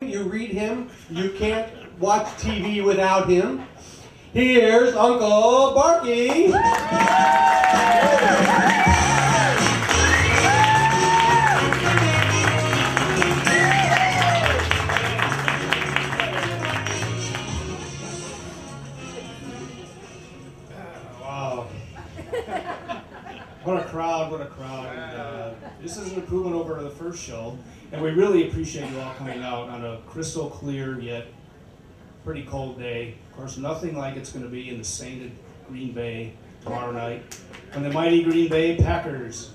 You read him. You can't watch TV without him. Here's Uncle Barky. Wow. What a crowd, what a crowd. And, this is an improvement over the first show, and we really appreciate you all coming out on a crystal clear yet pretty cold day. Of course, nothing like it's going to be in the sainted Green Bay tomorrow night when the mighty Green Bay Packers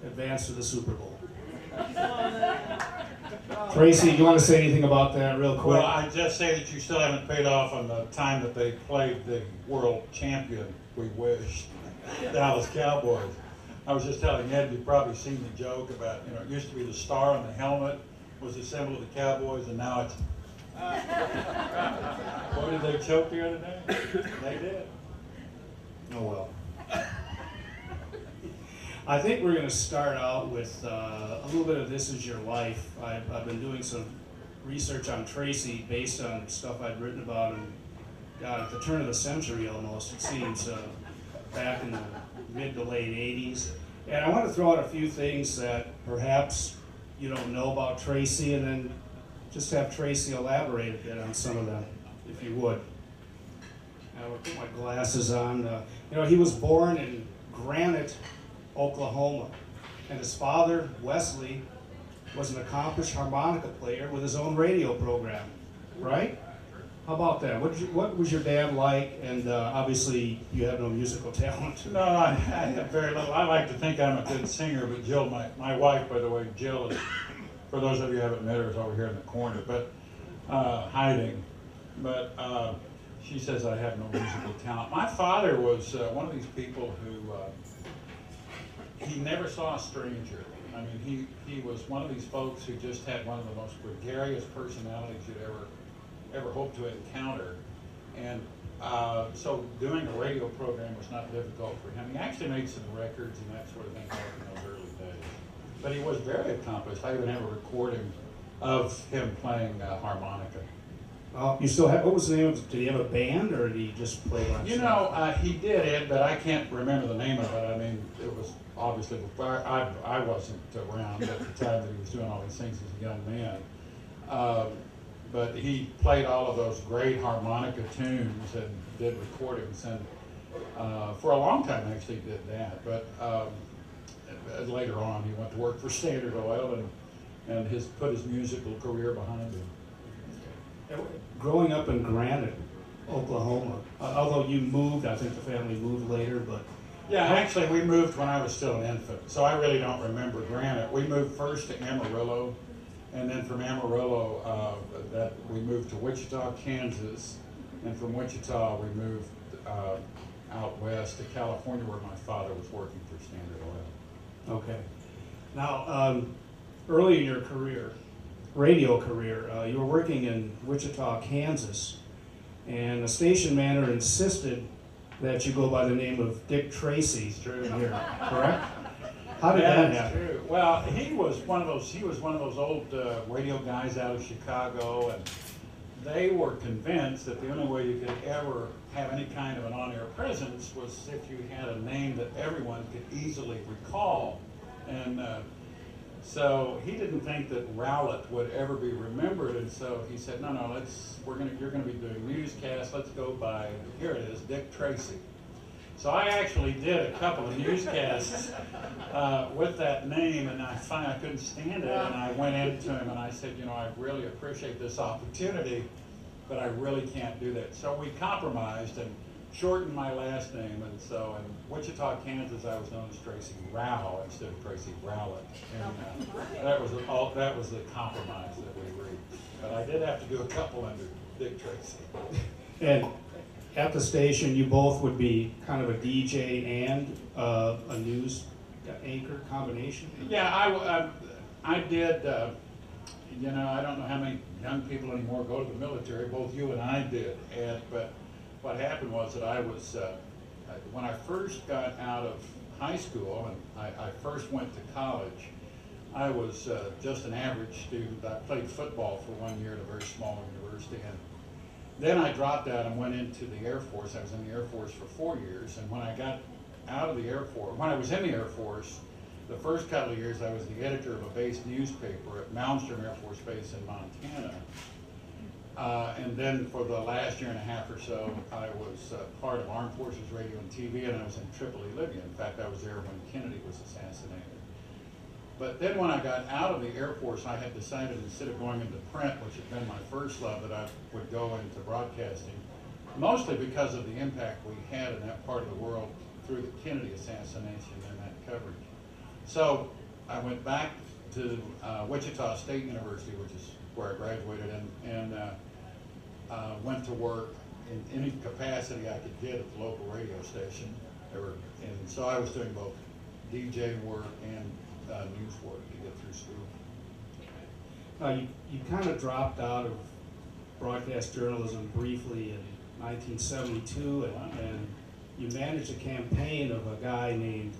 advance to the Super Bowl. Tracy, do you want to say anything about that real quick? Well, I just say that you still haven't paid off on the time that they played the world champion, we wish, Dallas Cowboys. I was just telling Ed, you've probably seen the joke about, it used to be the star on the helmet was the symbol of the Cowboys, and now it's... What did they choke the other day? They did. Oh, well. I think we're going to start out with a little bit of This Is Your Life. I've been doing some research on Tracy based on stuff I'd written about him, God, at the turn of the century almost, it seems, back in the mid to late 80s. And I want to throw out a few things that perhaps you don't know about Tracy, and then just have Tracy elaborate a bit on some of them, if you would. I will put my glasses on. He was born in Granite, Oklahoma, and his father, Wesley, was an accomplished harmonica player with his own radio program, right? How about that? What was your dad like? And obviously, you have no musical talent. No, I have very little. I like to think I'm a good singer, but Jill, my wife, by the way, Jill is, for those of you who haven't met her, is over here in the corner, but hiding. But she says I have no musical talent. My father was one of these people who, he never saw a stranger. I mean, he was one of these folks who just had one of the most gregarious personalities you'd ever hope to encounter. And so doing a radio program was not difficult for him. He actually made some records and that sort of thing back in those early days. But he was very accomplished. I even have a recording of him playing harmonica. You still have, what was the name of it? Did he have a band, or did he just play by himself? He did it, but I can't remember the name of it. I mean, it was obviously before, I wasn't around at the time that he was doing all these things as a young man. But he played all of those great harmonica tunes and did recordings, and for a long time actually did that. But later on, he went to work for Standard Oil and put his musical career behind him. Growing up in Granite, Oklahoma, although you moved, I think the family moved later, but... Yeah, actually we moved when I was still an infant, so I really don't remember Granite. We moved first to Amarillo, and then from Amarillo, we moved to Wichita, Kansas, and from Wichita we moved out west to California, where my father was working for Standard Oil. Okay. Now, early in your career, radio career, you were working in Wichita, Kansas, and the station manager insisted that you go by the name of Dick Tracy here, correct? How did that happen? True. Well, he was one of those old radio guys out of Chicago, and they were convinced that the only way you could ever have any kind of an on-air presence was if you had a name that everyone could easily recall. And so he didn't think that Rowlett would ever be remembered, and so he said, no, you're gonna be doing newscasts, let's go by, here it is, Dick Tracy. So I actually did a couple of newscasts with that name, and I finally couldn't stand it, and I went into him and I said, I really appreciate this opportunity, but I really can't do that. So we compromised and shortened my last name, and so in Wichita, Kansas, I was known as Tracy Row instead of Tracy Rowlett. And that was the compromise that we reached. But I did have to do a couple under Dick Tracy. And at the station, you both would be kind of a DJ and a news anchor combination? Yeah, I did. I don't know how many young people anymore go to the military. Both you and I did, but what happened was that I was, when I first got out of high school and I first went to college, I was just an average student. I played football for 1 year at a very small university, and then I dropped out and went into the Air Force. I was in the Air Force for 4 years, and when I got out of the Air Force, when I was in the Air Force, the first couple of years I was the editor of a base newspaper at Malmstrom Air Force Base in Montana. And then for the last year and a half or so, I was part of Armed Forces Radio and TV, and I was in Tripoli, Libya. In fact, I was there when Kennedy was assassinated. But then when I got out of the Air Force, I had decided instead of going into print, which had been my first love, that I would go into broadcasting, mostly because of the impact we had in that part of the world through the Kennedy assassination and that coverage. So I went back to Wichita State University, which is where I graduated, and went to work in any capacity I could get at the local radio station. And so I was doing both DJ work and news work to get through school. You kind of dropped out of broadcast journalism briefly in 1972, and you managed a campaign of a guy named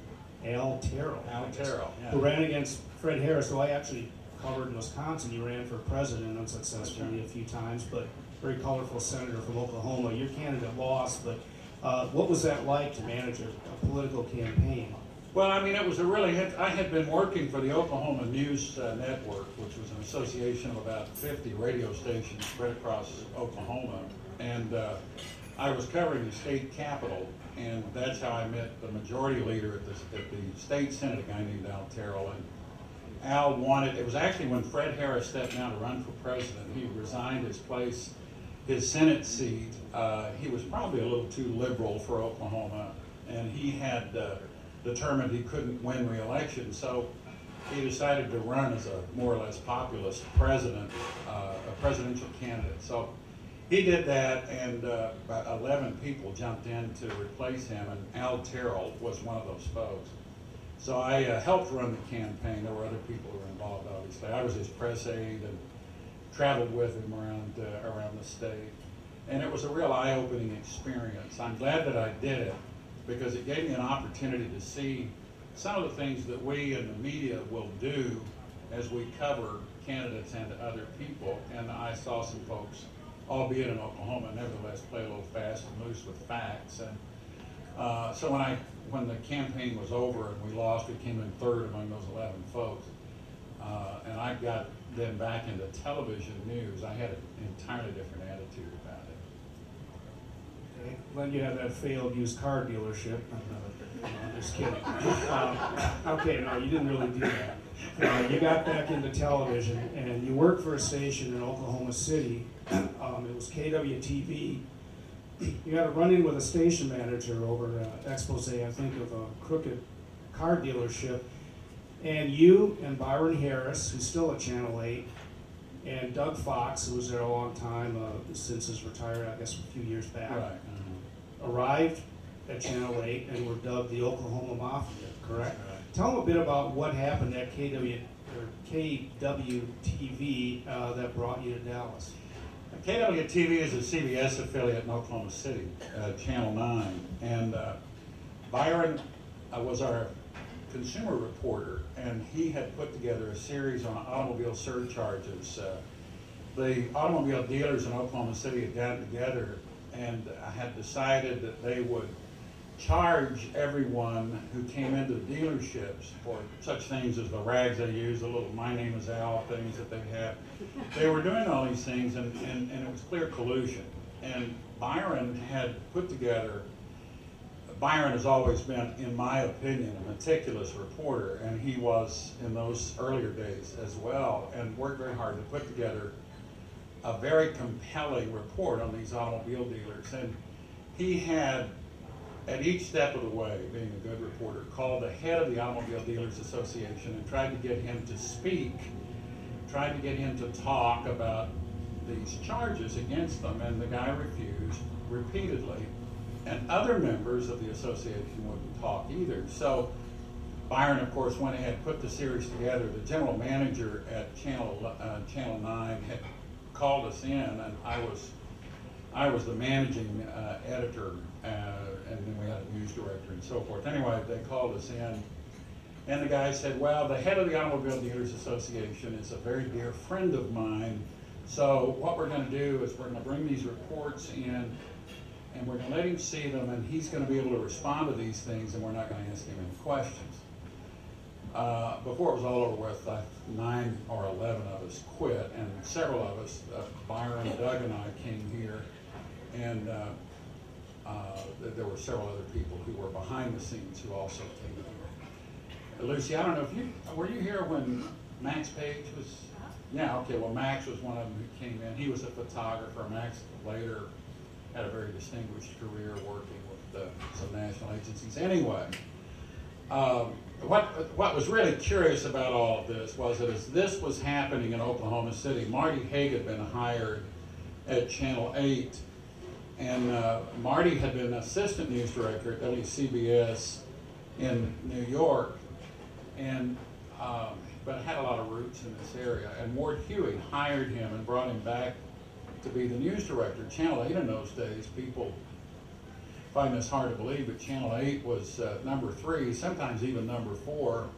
Al Terrell, Yeah. who ran against Fred Harris, who I actually covered in Wisconsin. He ran for president unsuccessfully a few times, but very colorful senator from Oklahoma. Your candidate lost, but what was that like to manage a political campaign? Well, I mean, it was I had been working for the Oklahoma News Network, which was an association of about 50 radio stations spread across Oklahoma, and I was covering the state capitol, and that's how I met the majority leader at the state senate, a guy named Al Terrell. And Al wanted, it was actually when Fred Harris stepped down to run for president, he resigned his Senate seat. He was probably a little too liberal for Oklahoma, and he had determined he couldn't win re-election, so he decided to run as a more or less populist president, a presidential candidate. So he did that, and about 11 people jumped in to replace him, and Al Terrell was one of those folks. So I helped run the campaign. There were other people who were involved, obviously. I was his press aide and traveled with him around the state. And it was a real eye-opening experience. I'm glad that I did it, because it gave me an opportunity to see some of the things that we in the media will do as we cover candidates and other people. And I saw some folks, albeit in Oklahoma, nevertheless play a little fast and loose with facts. And so when the campaign was over and we lost, we came in third among those 11 folks. And I got then back into television news. I had an entirely different attitude about it. Then you had that failed used car dealership. I'm just kidding. Okay, no, you didn't really do that. You got back into television, and you worked for a station in Oklahoma City. It was KWTV. You got a run-in with a station manager over an expose, I think, of a crooked car dealership. And you and Byron Harris, who's still at Channel 8, and Doug Fox, who was there a long time, since his retired, I guess, a few years back, arrived at Channel 8 and were dubbed the Oklahoma Mafia, correct? Right. Tell them a bit about what happened at KWTV that brought you to Dallas. KWTV is a CBS affiliate in Oklahoma City, Channel 9. And Byron was our consumer reporter, and he had put together a series on automobile surcharges. The automobile dealers in Oklahoma City had gotten together and had decided that they would charge everyone who came into the dealerships for such things as the rags they use, the little "My Name is Al" things that they had. They were doing all these things, and it was clear collusion. And Byron had put together, Byron has always been, in my opinion, a meticulous reporter, and he was in those earlier days as well, and worked very hard to put together a very compelling report on these automobile dealers. And he had, at each step of the way, being a good reporter, called the head of the Automobile Dealers Association and tried to get him to speak, tried to get him to talk about these charges against them, and the guy refused repeatedly. And other members of the association wouldn't talk either. So Byron, of course, went ahead and put the series together. The general manager at Channel 9 had called us in, and I was the managing editor, and then we had a news director and so forth. Anyway, they called us in, And the guy said, well, the head of the Automobile Dealers Association is a very dear friend of mine. So what we're going to do is we're going to bring these reports in, and we're going to let him see them, and he's going to be able to respond to these things, and we're not going to ask him any questions. Before it was all over with, 9 or 11 of us quit, and several of us, Byron, Doug, and I came here, and there were several other people who were behind the scenes who also came here. Lucy, I don't know if were you here when Max Page was? Yeah, okay, well, Max was one of them who came in. He was a photographer. Max later had a very distinguished career working with some national agencies. Anyway, what was really curious about all of this was that as this was happening in Oklahoma City, Marty Haig had been hired at Channel 8, and Marty had been assistant news director at WCBS in New York, and but had a lot of roots in this area. And Ward Huey hired him and brought him back to be the news director. Channel 8 in those days, people find this hard to believe, but Channel 8 was number 3, sometimes even number 4.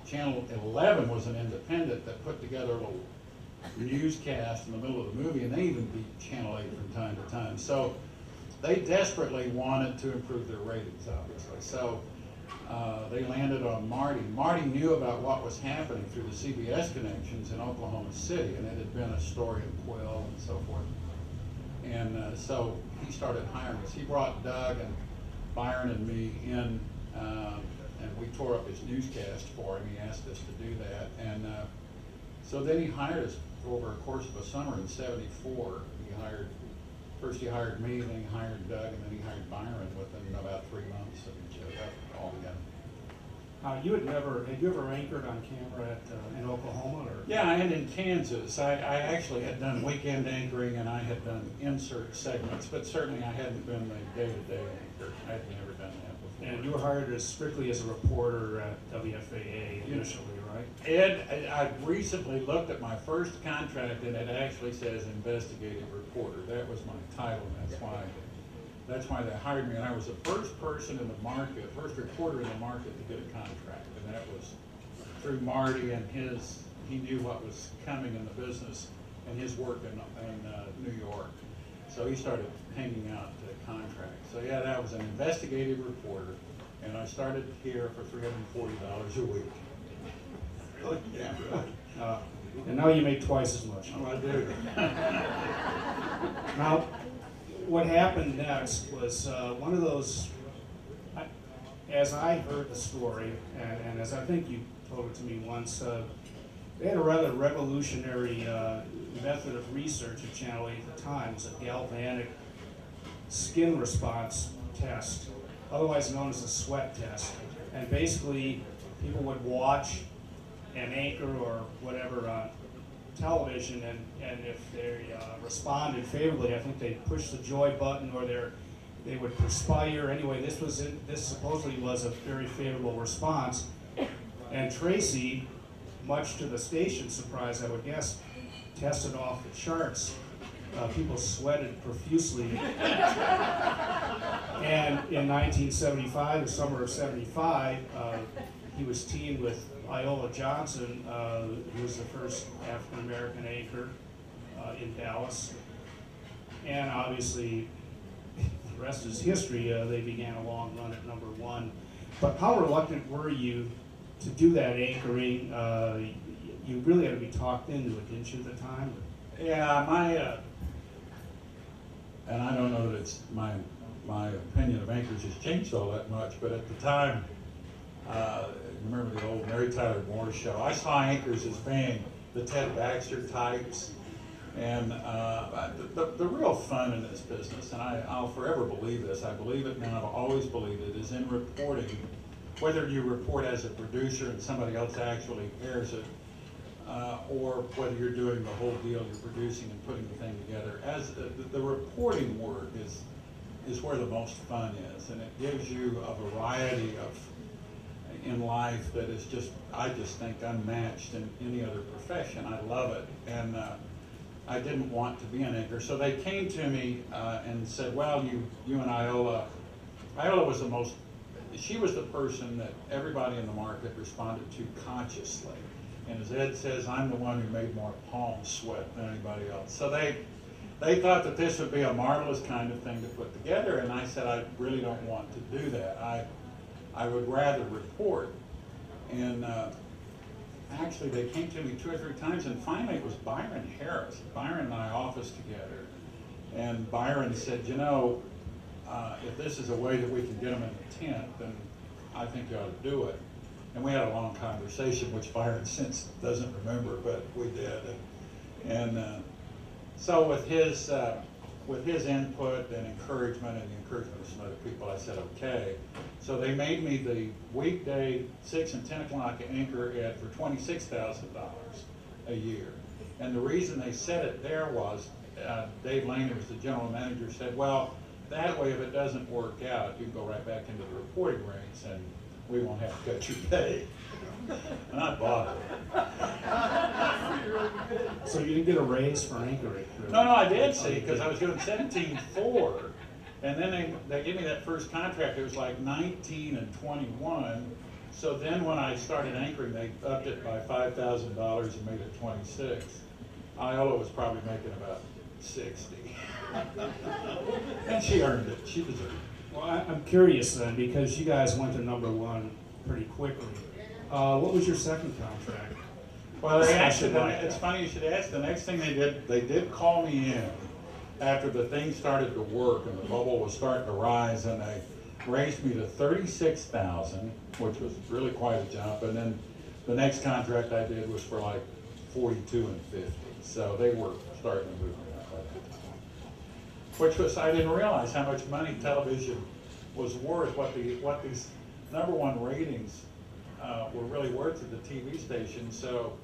Channel 11 was an independent that put together a little newscast in the middle of the movie, and they even beat Channel 8 from time to time. So they desperately wanted to improve their ratings, obviously. So they landed on Marty. Marty knew about what was happening through the CBS connections in Oklahoma City, and it had been a story in Quill and so forth. And so he started hiring us. He brought Doug and Byron and me in, and we tore up his newscast for him. He asked us to do that. And so then he hired us over a course of a summer in '74. First he hired me, then he hired Doug, and then he hired Byron within about 3 months of each other altogether. Had you ever anchored on camera in Oklahoma? Or? Yeah, and in Kansas. I actually had done weekend anchoring, and I had done insert segments, but certainly I hadn't been the day-to-day anchor. I had never done that before. And you were hired strictly as a reporter at WFAA initially, right? Ed, I recently looked at my first contract, and it actually says investigative reporter. That was my title, and that's why they hired me. And I was the first person in the market, first reporter in the market to get a contract, and that was through Marty and he knew what was coming in the business and his work in New York. So he started handing out contracts. So yeah, that was an investigative reporter, and I started here for $340 a week. Really? Yeah, really. And now you make twice as much. Oh, I do. Now, what happened next was one of those, as I heard the story, and as I think you told it to me once, they had a rather revolutionary method of research at Channel 8 at the time. It was a galvanic skin response test, otherwise known as a sweat test. And basically, people would watch an anchor or whatever on television, and if they responded favorably, I think they'd push the joy button, or they would perspire. Anyway, this supposedly was a very favorable response. And Tracy, much to the station's surprise, I would guess, tested off the charts. People sweated profusely. And in 1975, the summer of '75, he was teamed with Iola Johnson, who was the first African-American anchor in Dallas. And obviously, the rest is history. They began a long run at #1. But how reluctant were you to do that anchoring? You really had to be talked into it, didn't you, at the time? Yeah, and I don't know that it's my opinion of anchors has changed all that much, but at the time, remember the old Mary Tyler Moore show? I saw anchors as being the Ted Baxter types, and the real fun in this business, and I'll forever believe this, I believe it now, I've always believed it, is in reporting, whether you report as a producer and somebody else actually airs it, or whether you're doing the whole deal, you're producing and putting the thing together. As the reporting work is where the most fun is, and it gives you a variety in life that is I just think unmatched in any other profession. I love it, and I didn't want to be an anchor, so they came to me and said, "Well, you and Iola was the most she was the person that everybody in the market responded to consciously. And as Ed says, I'm the one who made more palms sweat than anybody else. So they thought that this would be a marvelous kind of thing to put together, and I said, I really don't want to do that. I would rather report. And actually, they came to me 2 or 3 times, and finally it was Byron Harris. Byron and I officed together, and Byron said, you know, if this is a way that we can get them in the tent, then I think you ought to do it. And we had a long conversation, which Byron since doesn't remember, but we did. So with his input and encouragement, and the encouragement of some other people, I said, okay. So they made me the weekday 6 and 10 o'clock anchor ad for $26,000 a year. And the reason they said it there was, Dave Lane, who was the general manager, said, well, that way if it doesn't work out, you can go right back into the reporting ranks and we won't have to cut your pay. And I bought it. So you didn't get a raise for anchoring? No, I did, see, because I was doing 17.4, and then they gave me that first contract. It was like 19 and 21. So then when I started anchoring, they upped it by $5,000 and made it 26. Iola was probably making about 60. And she earned it. She deserved it. Well, I'm curious then, because you guys went to #1 pretty quickly. What was your second contract? Well, it's funny you should ask. The next thing they did call me in after the thing started to work and the bubble was starting to rise, and they raised me to $36,000, which was really quite a jump. And then the next contract I did was for like $42 and $50. So they were starting to move me up by that time. Which was, I didn't realize how much money television was worth, what these #1 ratings were really worth at the TV station. So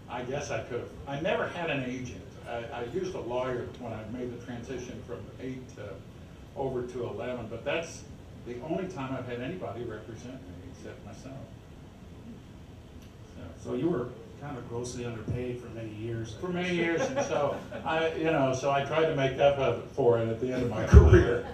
I guess I could have, I never had an agent. I used a lawyer when I made the transition from 8 over to 11, but that's the only time I've had anybody represent me except myself. So you were kind of grossly underpaid for many years. For many years, and so I tried to make up for it at the end of my career.